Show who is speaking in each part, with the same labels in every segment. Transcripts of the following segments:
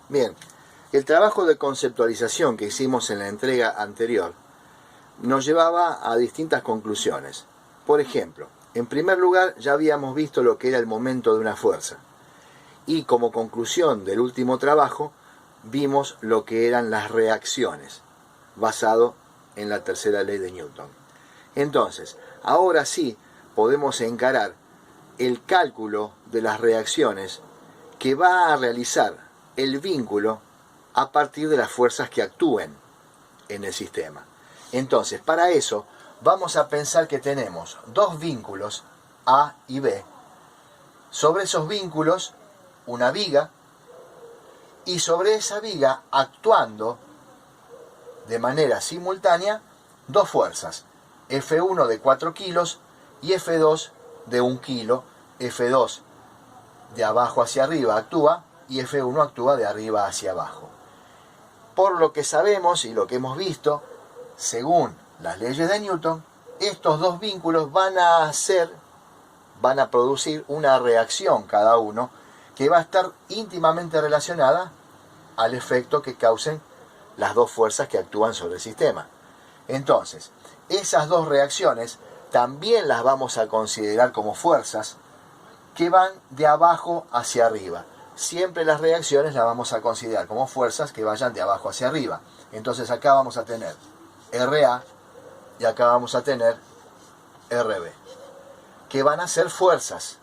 Speaker 1: Bien, el trabajo de conceptualización que hicimos en la entrega anterior nos llevaba a distintas conclusiones. Por ejemplo, en primer lugar ya habíamos visto lo que era el momento de una fuerza. Y como conclusión del último trabajo, vimos lo que eran las reacciones, basado en la tercera ley de Newton. Entonces, ahora sí podemos encarar el cálculo de las reacciones que va a realizar el vínculo a partir de las fuerzas que actúen en el sistema. Entonces, para eso vamos a pensar que tenemos dos vínculos, A y B. Sobre esos vínculos, una viga, y sobre esa viga, actuando de manera simultánea, dos fuerzas, F1 de 4 kilos y F2 de 1 kilo. F2 de abajo hacia arriba actúa y F1 actúa de arriba hacia abajo. Por lo que sabemos y lo que hemos visto, según las leyes de Newton, estos dos vínculos van a producir una reacción cada uno que va a estar íntimamente relacionada al efecto que causen las dos fuerzas que actúan sobre el sistema. Entonces, esas dos reacciones también las vamos a considerar como fuerzas que van de abajo hacia arriba. Siempre las reacciones las vamos a considerar como fuerzas que vayan de abajo hacia arriba. Entonces acá vamos a tener RA y acá vamos a tener RB, que van a ser fuerzas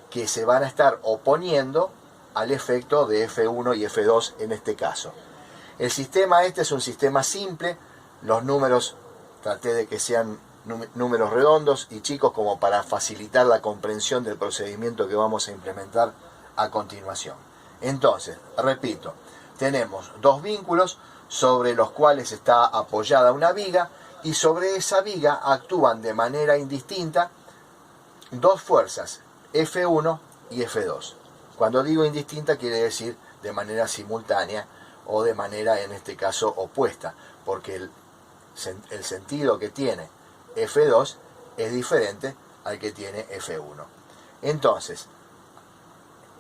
Speaker 1: que se van a estar oponiendo al efecto de F1 y F2 en este caso. El sistema este es un sistema simple, los números traté de que sean números redondos y chicos como para facilitar la comprensión del procedimiento que vamos a implementar a continuación. Entonces, repito, tenemos dos vínculos sobre los cuales está apoyada una viga y sobre esa viga actúan de manera indistinta dos fuerzas, F1 y F2. Cuando digo indistinta quiere decir de manera simultánea o de manera, en este caso, opuesta, porque el sentido que tiene F2 es diferente al que tiene F1. Entonces,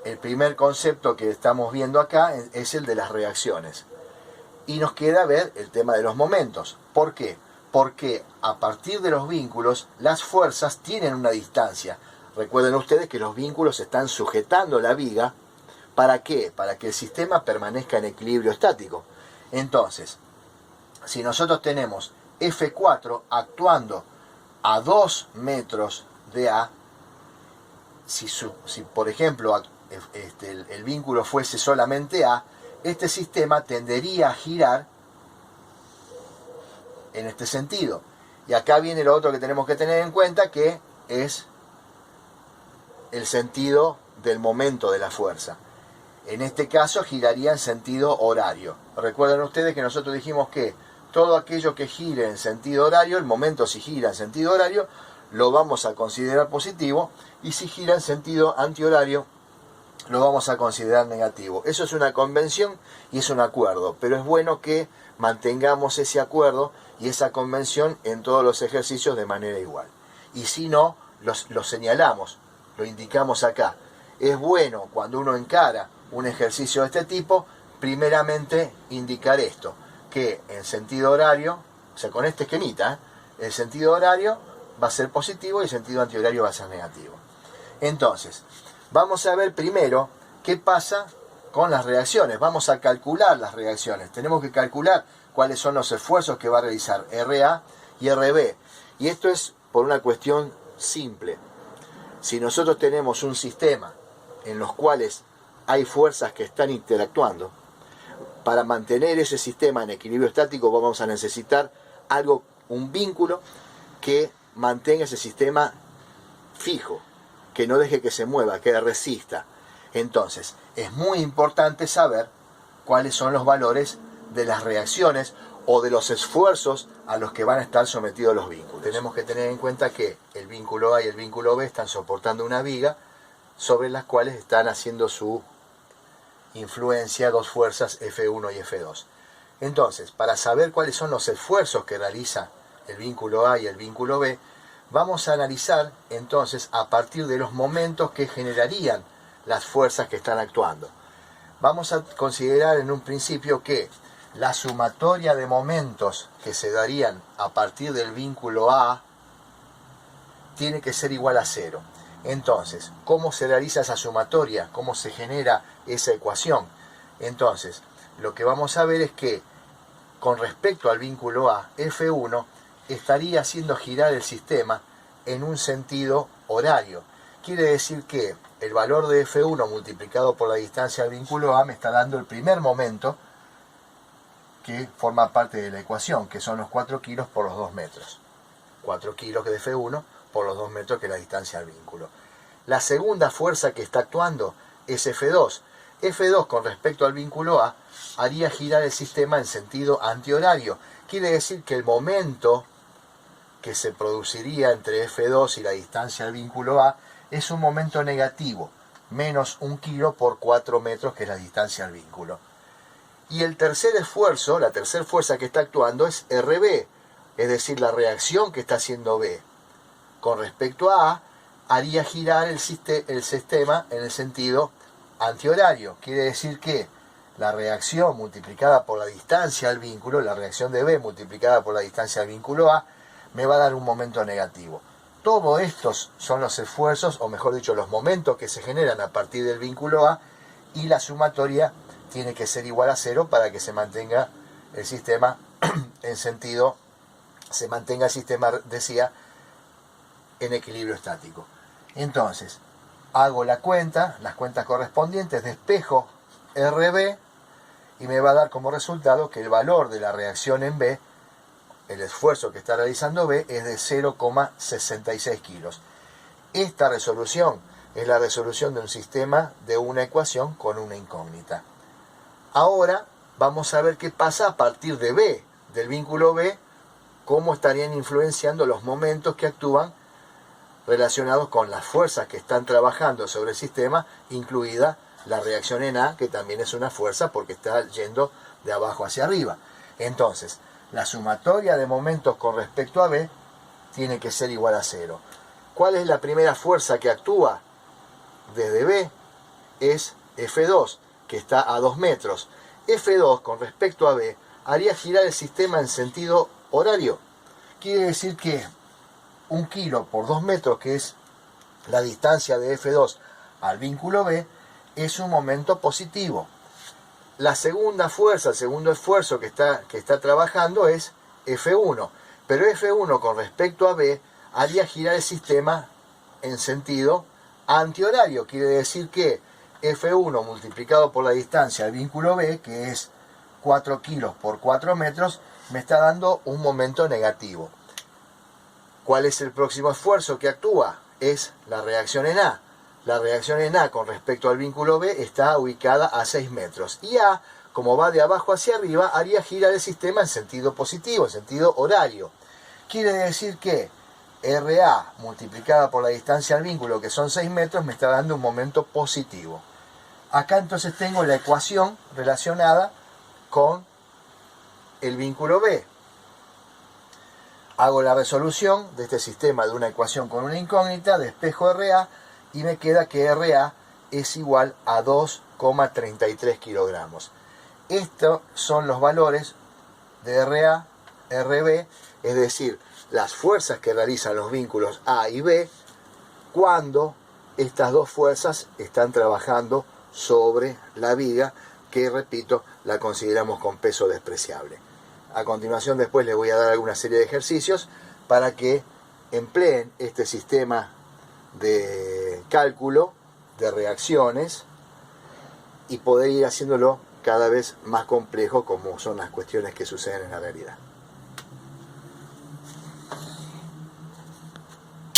Speaker 1: el primer concepto que estamos viendo acá es el de las reacciones. Y nos queda ver el tema de los momentos. ¿Por qué? Porque a partir de los vínculos, las fuerzas tienen una distancia. Recuerden ustedes que los vínculos están sujetando la viga. ¿Para qué? Para que el sistema permanezca en equilibrio estático. Entonces, si nosotros tenemos F4 actuando a 2 metros de A, si por ejemplo el vínculo fuese solamente A, este sistema tendería a girar en este sentido. Y acá viene lo otro que tenemos que tener en cuenta, que es el sentido del momento de la fuerza. En este caso giraría en sentido horario. Recuerden ustedes que nosotros dijimos que todo aquello que gire en sentido horario, el momento si gira en sentido horario, lo vamos a considerar positivo, y si gira en sentido antihorario, lo vamos a considerar negativo. Eso es una convención y es un acuerdo, pero es bueno que mantengamos ese acuerdo y esa convención en todos los ejercicios de manera igual. Y si no, lo señalamos, lo indicamos acá. Es bueno cuando uno encara un ejercicio de este tipo, primeramente indicar esto, que en sentido horario, o sea, con este esquemita, el sentido horario va a ser positivo y el sentido antihorario va a ser negativo. Entonces, vamos a ver primero qué pasa con las reacciones. Vamos a calcular las reacciones. Tenemos que calcular cuáles son los esfuerzos que va a realizar RA y RB. Y esto es por una cuestión simple. Si nosotros tenemos un sistema en los cuales hay fuerzas que están interactuando, para mantener ese sistema en equilibrio estático vamos a necesitar un vínculo que mantenga ese sistema fijo, que no deje que se mueva, que resista. Entonces, es muy importante saber cuáles son los valores de las reacciones o de los esfuerzos a los que van a estar sometidos los vínculos. Tenemos que tener en cuenta que el vínculo A y el vínculo B están soportando una viga sobre las cuales están haciendo su influencia dos fuerzas F1 y F2. Entonces, para saber cuáles son los esfuerzos que realiza el vínculo A y el vínculo B, vamos a analizar entonces a partir de los momentos que generarían las fuerzas que están actuando. Vamos a considerar en un principio que la sumatoria de momentos que se darían a partir del vínculo A tiene que ser igual a 0. Entonces, ¿cómo se realiza esa sumatoria? ¿Cómo se genera esa ecuación? Entonces, lo que vamos a ver es que con respecto al vínculo A, F1 estaría haciendo girar el sistema en un sentido horario. Quiere decir que el valor de F1 multiplicado por la distancia al vínculo A me está dando el primer momento que forma parte de la ecuación, que son los 4 kilos por los 2 metros. 4 kilos de F1 por los 2 metros que es la distancia al vínculo. La segunda fuerza que está actuando es F2. F2 con respecto al vínculo A haría girar el sistema en sentido antihorario. Quiere decir que el momento que se produciría entre F2 y la distancia al vínculo A es un momento negativo, menos 1 kilo por 4 metros que es la distancia al vínculo. Y el tercer esfuerzo, la tercera fuerza que está actuando es RB, es decir, la reacción que está haciendo B con respecto a A haría girar el sistema en el sentido antihorario. Quiere decir que la reacción multiplicada por la distancia al vínculo, la reacción de B multiplicada por la distancia al vínculo A, me va a dar un momento negativo. Todos estos son los esfuerzos, o mejor dicho, los momentos que se generan a partir del vínculo A, y la sumatoria tiene que ser igual a 0 para que se mantenga el sistema en sentido, se mantenga el sistema, decía, en equilibrio estático. Entonces, hago las cuentas correspondientes, despejo RB y me va a dar como resultado que el valor de la reacción en B, el esfuerzo que está realizando B, es de 0,66 kilos. Esta resolución es la resolución de un sistema de una ecuación con una incógnita. Ahora vamos a ver qué pasa a partir de B, del vínculo B, cómo estarían influenciando los momentos que actúan relacionados con las fuerzas que están trabajando sobre el sistema, incluida la reacción en A, que también es una fuerza porque está yendo de abajo hacia arriba. Entonces, la sumatoria de momentos con respecto a B tiene que ser igual a 0. ¿Cuál es la primera fuerza que actúa desde B? Es F2, que está a 2 metros. F2 con respecto a B haría girar el sistema en sentido horario. Quiere decir que 1 kilo por 2 metros, que es la distancia de F2 al vínculo B, es un momento positivo. La segunda fuerza, el segundo esfuerzo que está trabajando es F1. Pero F1 con respecto a B haría girar el sistema en sentido antihorario. Quiere decir que F1 multiplicado por la distancia al vínculo B, que es 4 kilos por 4 metros, me está dando un momento negativo. ¿Cuál es el próximo esfuerzo que actúa? Es la reacción en A. La reacción en A con respecto al vínculo B está ubicada a 6 metros. Y A, como va de abajo hacia arriba, haría girar el sistema en sentido positivo, en sentido horario. Quiere decir que RA multiplicada por la distancia al vínculo, que son 6 metros, me está dando un momento positivo. Acá entonces tengo la ecuación relacionada con el vínculo B. Hago la resolución de este sistema de una ecuación con una incógnita, despejo RA y me queda que RA es igual a 2,33 kilogramos. Estos son los valores de RA, RB, es decir, las fuerzas que realizan los vínculos A y B cuando estas dos fuerzas están trabajando sobre la viga, que repito, la consideramos con peso despreciable. A continuación después les voy a dar alguna serie de ejercicios para que empleen este sistema de cálculo de reacciones y poder ir haciéndolo cada vez más complejo como son las cuestiones que suceden en la realidad.